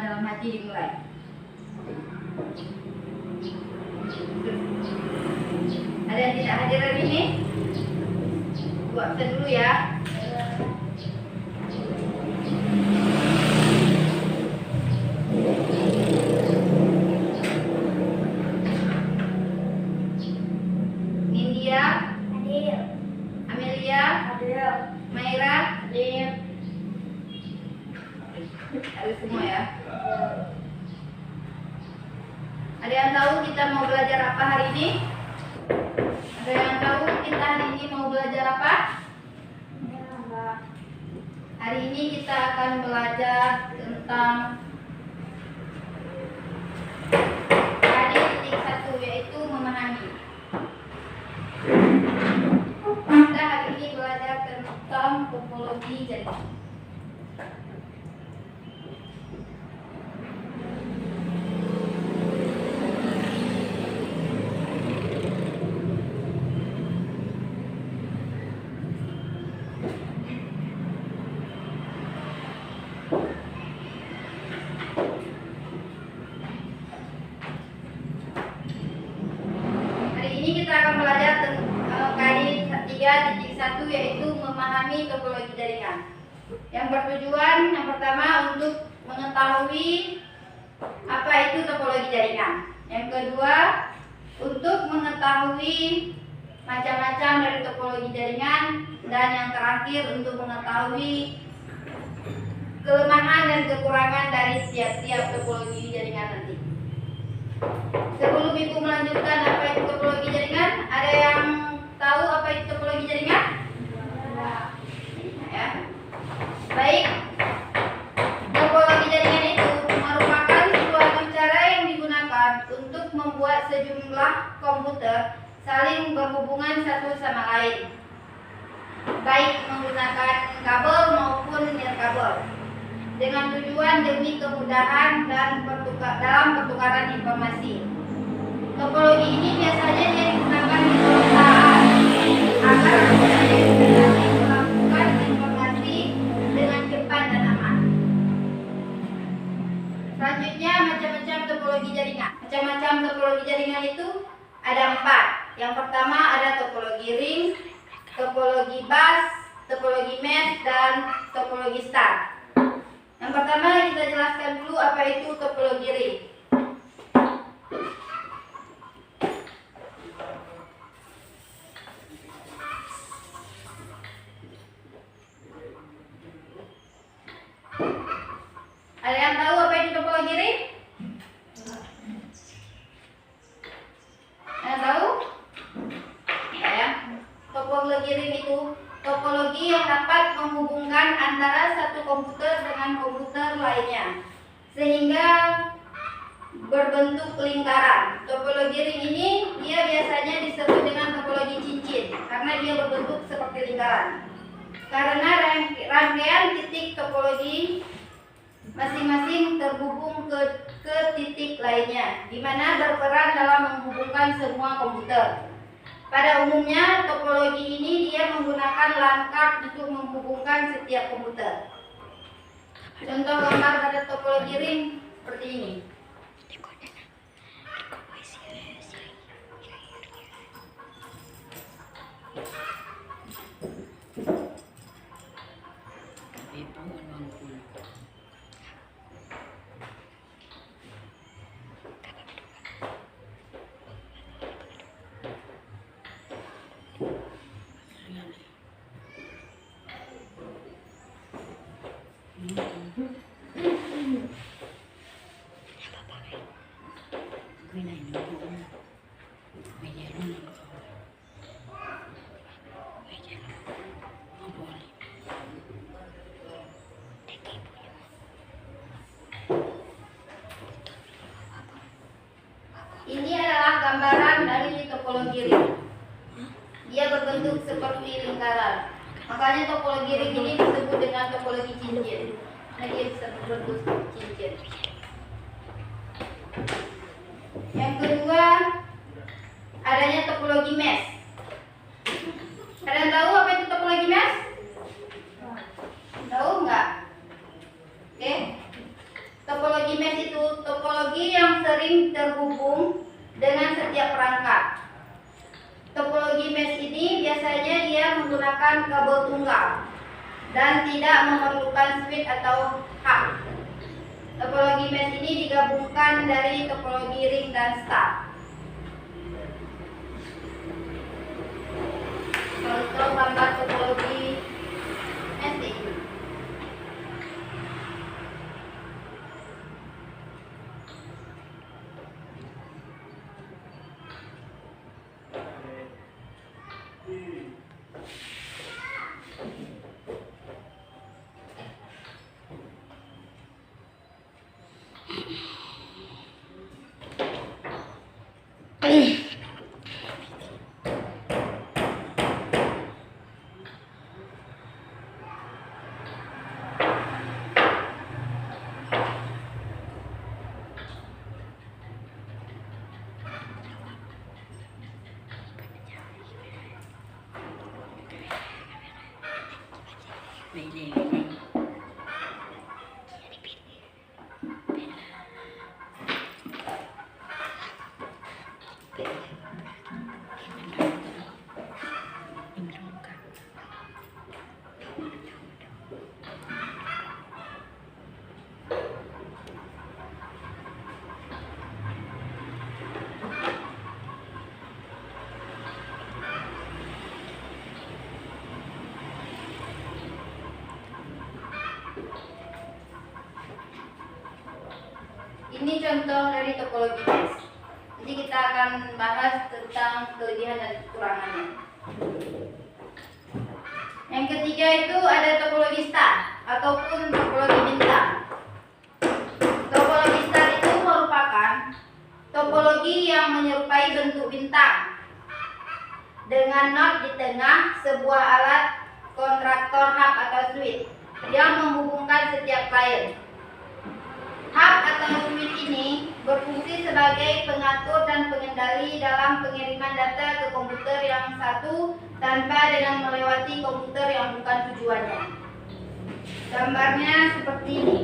dalam hati dimulai. Ada yang tidak hadir hari ini? Buat absen dulu ya. Nindya, Hadir. Amelia, Hadir. Maira, Hadir. hadir semua ya. Ada yang tahu kita mau belajar apa hari ini? Ada yang tahu kita hari ini mau belajar apa? Hari ini kita akan belajar tentang KD.1, yaitu memahami. Kita hari ini belajar tentang topologi jaringan. Kita akan belajar KD.3.1, yaitu memahami topologi jaringan. Yang bertujuan yang pertama untuk mengetahui apa itu topologi jaringan. Yang kedua, untuk mengetahui macam-macam dari topologi jaringan. Dan yang terakhir, untuk mengetahui kelemahan dan kekurangan dari tiap-tiap topologi jaringan nanti. Sebelum Ibu melanjutkan apa itu topologi jaringan, ada yang tahu apa itu topologi jaringan? Ya. Baik. Topologi jaringan itu merupakan suatu cara yang digunakan untuk membuat sejumlah komputer saling berhubungan satu sama lain, baik menggunakan kabel maupun nirkabel, dengan tujuan demi kemudahan dan dalam pertukaran informasi. Topologi ini biasanya digunakan di perusahaan agar melakukan informasi dengan cepat dan aman. Selanjutnya, macam-macam topologi jaringan. Macam-macam topologi jaringan itu ada 4. Yang pertama ada topologi ring, topologi bus, topologi mesh, dan topologi star. Yang pertama kita jelaskan dulu apa itu topologi ring. Ada yang tahu apa itu topologi ring? Ada yang tahu? Ya. Topologi ring itu topologi yang dapat menghubungkan antara satu komputer dengan komputer lainnya sehingga berbentuk lingkaran. Topologi ring ini dia biasanya disebut dengan topologi cincin karena dia berbentuk seperti lingkaran. Karena rangkaian titik topologi masing-masing terhubung ke titik lainnya, di mana berperan dalam menghubungkan semua komputer. Pada umumnya, topologi ini dia menggunakan langkah untuk menghubungkan setiap komputer. Contoh gambar pada topologi ring seperti ini. Ini adalah gambaran dari topologi ring. Dia berbentuk seperti lingkaran. Makanya topologi ring ini disebut dengan topologi cincin. Nah, dia bisa berbentuk cincin. Yang kedua, adanya topologi mesh. Ada yang tahu apa itu topologi mesh? Tahu nggak? Oke. Topologi Topologi mesh itu topologi yang sering terhubung dengan setiap perangkat. Topologi mesh ini biasanya dia menggunakan kabel tunggal dan tidak memerlukan switch atau hub. Topologi mesh ini digabungkan dari topologi ring dan star. Kalau gambar topologi mesh ini. Ini contoh dari topologi mesh. Jadi kita akan bahas tentang kelebihan dan kekurangannya. Yang ketiga itu ada topologi star ataupun topologi bintang. Topologi star itu merupakan topologi yang menyerupai bentuk bintang dengan not di tengah sebuah alat kontraktor hub atau switch yang menghubungkan setiap klien. Hub atau switch ini berfungsi sebagai pengatur dan pengendali dalam pengiriman data ke komputer yang satu tanpa dengan melewati komputer yang bukan tujuannya. Gambarnya seperti ini.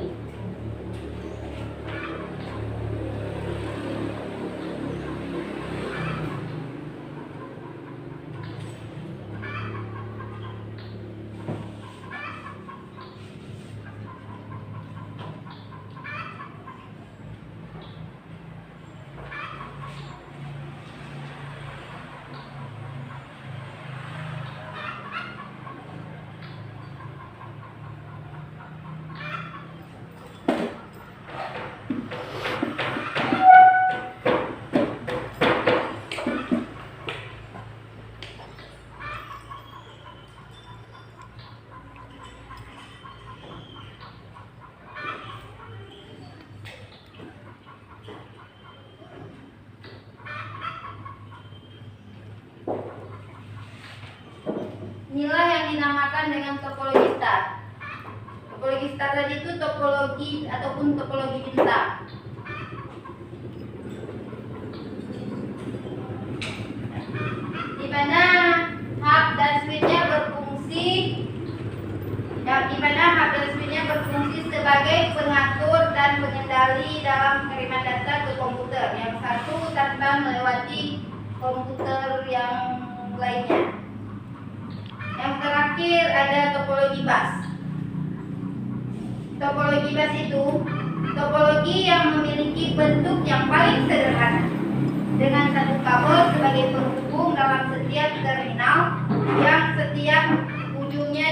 Inilah yang dinamakan dengan topologi star. Topologi star tadi itu topologi ataupun topologi bintang. Di mana hub dan switch-nya berfungsi sebagai pengatur dan pengendali dalam pengiriman data ke komputer yang satu tanpa melewati komputer yang lainnya. Yang terakhir ada topologi bus. Topologi bus itu topologi yang memiliki bentuk yang paling sederhana dengan satu kabel sebagai penghubung dalam setiap terminal yang setiap ujungnya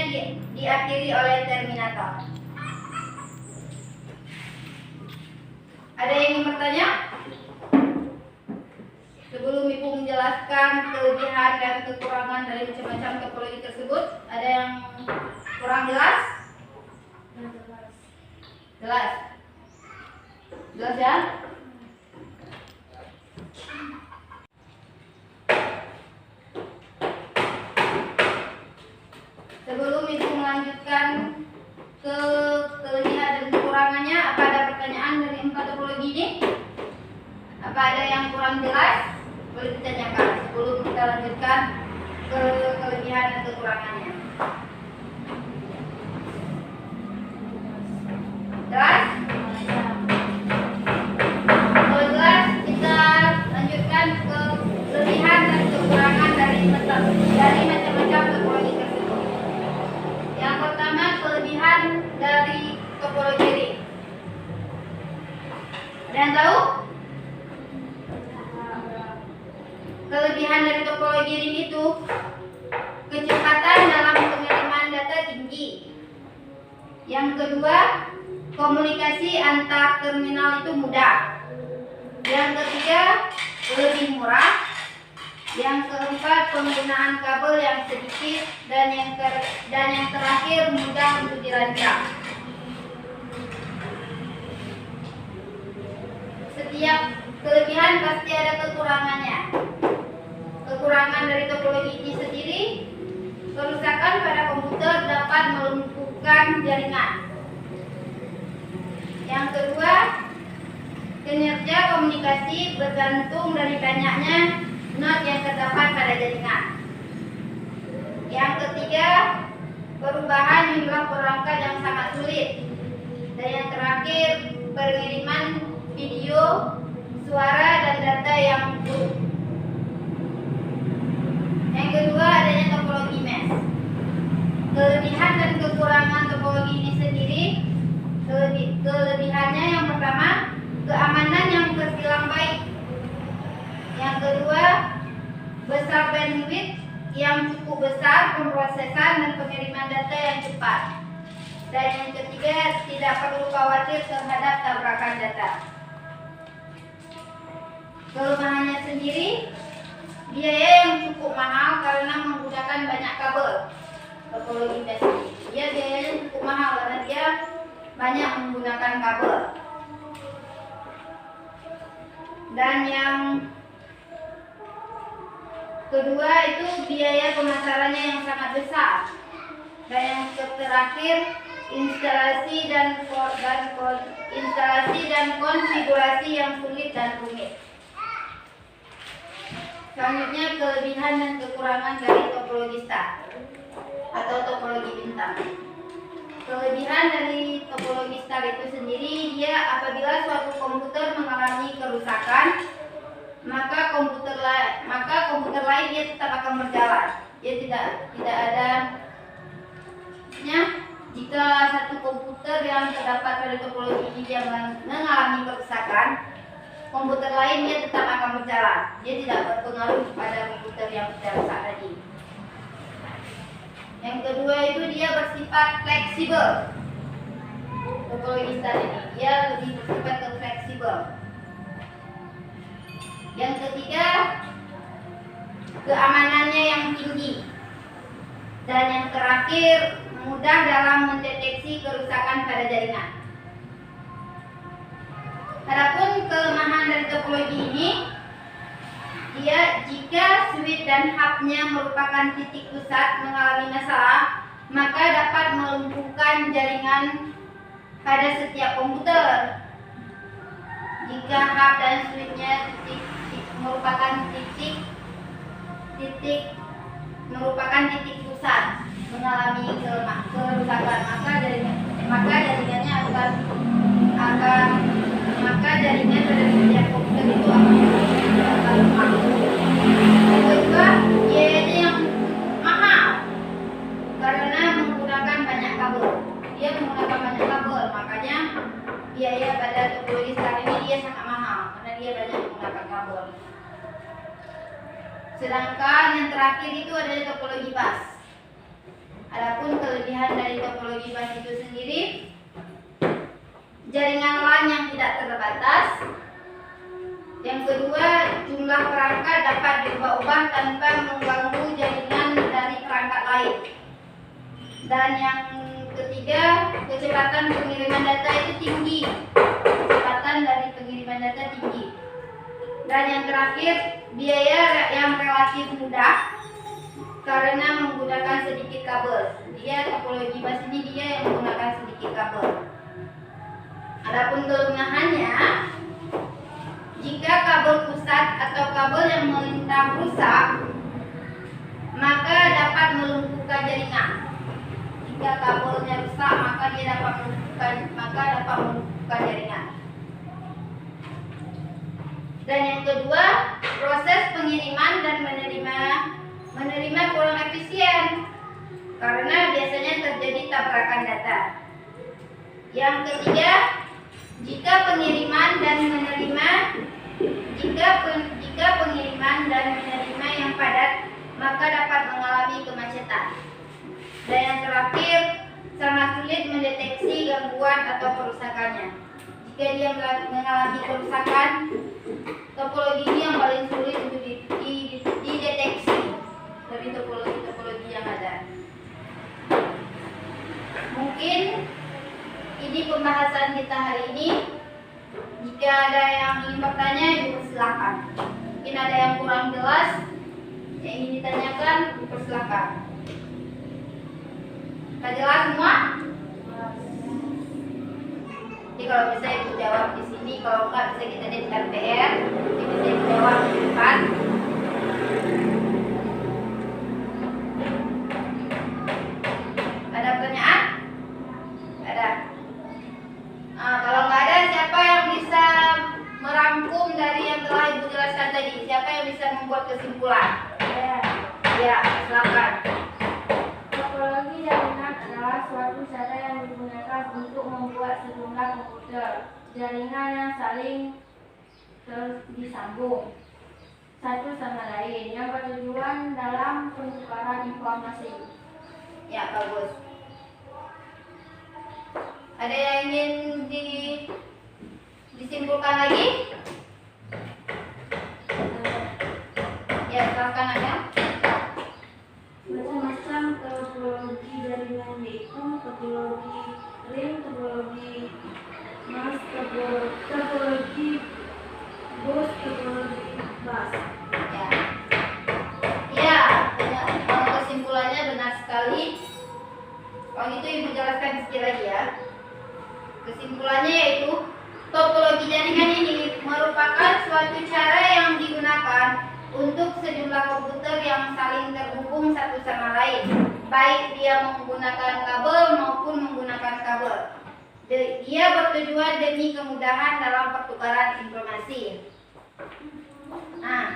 diakhiri oleh terminator. Ada yang ingin bertanya? Sebelum Ibu menjelaskan kelebihan dan kekurangan dari macam-macam topologi tersebut, ada yang kurang jelas? Jelas? Jelas ya? Sebelum Ibu melanjutkan ke kelebihan dan kekurangannya, apa ada pertanyaan dari 4 topologi ini? Apa ada yang kurang jelas? Boleh ditanyakan sebelum kita lanjutkan ke kelebihan dan kekurangannya. Jelas? Ada yang tahu? Kelebihan dari topologi ring itu kecepatan dalam pengiriman data tinggi. Yang kedua, komunikasi antar terminal itu mudah. Yang ketiga, lebih murah. Yang keempat, penggunaan kabel yang sedikit. Dan yang terakhir, mudah untuk dirancang. Setiap kelebihan pasti ada kekurangannya. Kekurangan dari topologi ini sendiri, kerusakan pada komputer dapat melumpuhkan jaringan. Yang kedua, kinerja komunikasi bergantung dari banyaknya not yang terdapat pada jaringan. Yang ketiga, perubahan jumlah perangkat yang sangat sulit. Dan yang terakhir, pengiriman video, suara, dan data yang buruk. Yang kedua, adanya topologi mesh. Kelebihan dan kekurangan topologi ini sendiri. Kelebihannya yang pertama, keamanan yang terbilang baik. Yang kedua, besar bandwidth yang cukup besar, pemrosesan dan pengiriman data yang cepat. Dan yang ketiga, tidak perlu khawatir terhadap tabrakan data. Kelemahannya sendiri, biaya yang cukup mahal karena menggunakan banyak kabel. Topologi mesh ini, dia biayanya cukup mahal karena dia banyak menggunakan kabel. Dan yang kedua itu biaya pemasarannya yang sangat besar. Dan yang terakhir, instalasi dan konfigurasi yang sulit dan rumit. Selanjutnya, kelebihan dan kekurangan dari topologi star atau topologi bintang. Kelebihan dari topologi star itu sendiri, dia apabila suatu komputer mengalami kerusakan, maka komputer lain dia tetap akan berjalan. Dia tidak ada jika satu komputer yang terdapat pada topologi ini dia mengalami kerusakan, komputer lain dia tetap akan berjalan. Dia tidak berpengaruh pada komputer yang rusak tadi. Yang kedua itu dia bersifat fleksibel. Topologi star ini dia lebih bersifat fleksibel. Yang ketiga, keamanannya yang tinggi. Dan yang terakhir, mudah dalam mendeteksi kerusakan pada jaringan. Adapun kelemahan dari topologi ini, dia jika switch dan hubnya merupakan titik pusat mengalami masalah, maka dapat melumpuhkan jaringan pada setiap komputer. Jika hub dan switchnya merupakan titik pusat mengalami kerusakan, maka jaringannya jaringan pada setiap komputer itu akan lemah. Yang kedua, biayanya yang mahal karena menggunakan banyak kabel. Dia menggunakan banyak kabel, makanya biaya pada topologi star ini dia sangat mahal karena dia banyak menggunakan kabel. Sedangkan yang terakhir itu adalah topologi bus. Adapun kelebihan dari topologi bus itu sendiri, jaringan LAN yang tidak terbatas. Yang kedua, jumlah perangkat dapat diubah-ubah tanpa mengganggu jaringan dari perangkat lain. Dan yang ketiga, kecepatan pengiriman data itu tinggi. Kecepatan dari pengiriman data tinggi. Dan yang terakhir, biaya yang relatif mudah karena menggunakan sedikit kabel. Dia topologi bus ini dia yang menggunakan sedikit kabel. Adapun kelemahannya, jika kabel pusat atau kabel yang melintang rusak, maka dapat melumpuhkan jaringan. Jika kabelnya rusak, maka dia dapat melumpuhkan jaringan. Dan yang kedua, proses pengiriman dan menerima kurang efisien karena biasanya terjadi tabrakan data. Yang ketiga, jika pengiriman dan kemacetan. Dan yang terakhir, sangat sulit mendeteksi gangguan atau kerusakannya. Jika dia mengalami kerusakan, topologi ini yang paling sulit untuk dideteksi dari topologi yang ada. Mungkin ini pembahasan kita hari ini. Jika ada yang ingin bertanya, ibu silakan. Mungkin ada yang kurang jelas yang ingin ditanyakan, silakan. Sudah jelas semua? Jadi kalau bisa ibu jawab di sini, kalau enggak bisa kita jadikan PR. Jadi bisa ibu jawab di depan. Ada pertanyaan? Ada. Nah, kalau nggak ada, siapa yang bisa merangkum dari yang telah ibu jelaskan tadi? Siapa yang bisa membuat kesimpulan? Ya, silakan. Topologi jaringan adalah suatu cara yang digunakan untuk membuat sejumlah komputer jaringan yang saling disambung satu sama lain yang bertujuan dalam pertukaran informasi. Ya, bagus. Ada yang ingin disimpulkan lagi? Ya, silakan Amel. Macam-macam topologi jaringan yaitu topologi ring, topologi mask, topologi bus, topologi bus. Ya. Ya, kesimpulannya benar sekali. Kalau itu ibu jelaskan sedikit lagi ya. Kesimpulannya yaitu topologi jaringan ini merupakan suatu cara yang digunakan untuk sejumlah komputer yang saling terhubung satu sama lain, baik dia menggunakan kabel maupun menggunakan kabel. Dia bertujuan demi kemudahan dalam pertukaran informasi. Nah,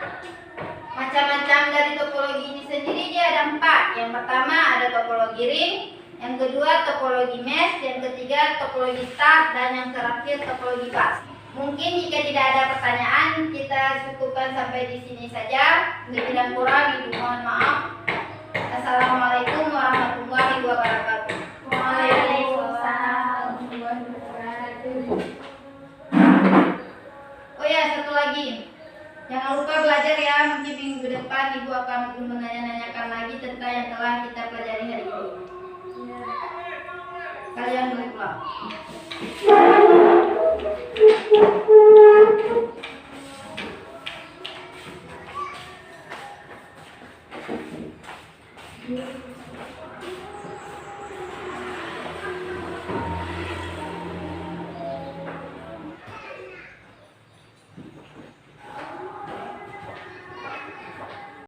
macam-macam dari topologi ini sendiri dia ada 4. Yang pertama ada topologi ring, yang kedua topologi mesh, yang ketiga topologi star, dan yang terakhir topologi bus. Mungkin jika tidak ada pertanyaan, kita cukupkan sampai di sini saja. Lebih dan kurang ibu mohon maaf. Assalamualaikum warahmatullahi wabarakatuh. Waalaikumsalam warahmatullahi wabarakatuh. Oh ya, satu lagi. Jangan lupa belajar ya. Mungkin minggu depan ibu akan menanyakan lagi tentang yang telah kita pelajari hari ini. Kalian boleh pulang. Iya.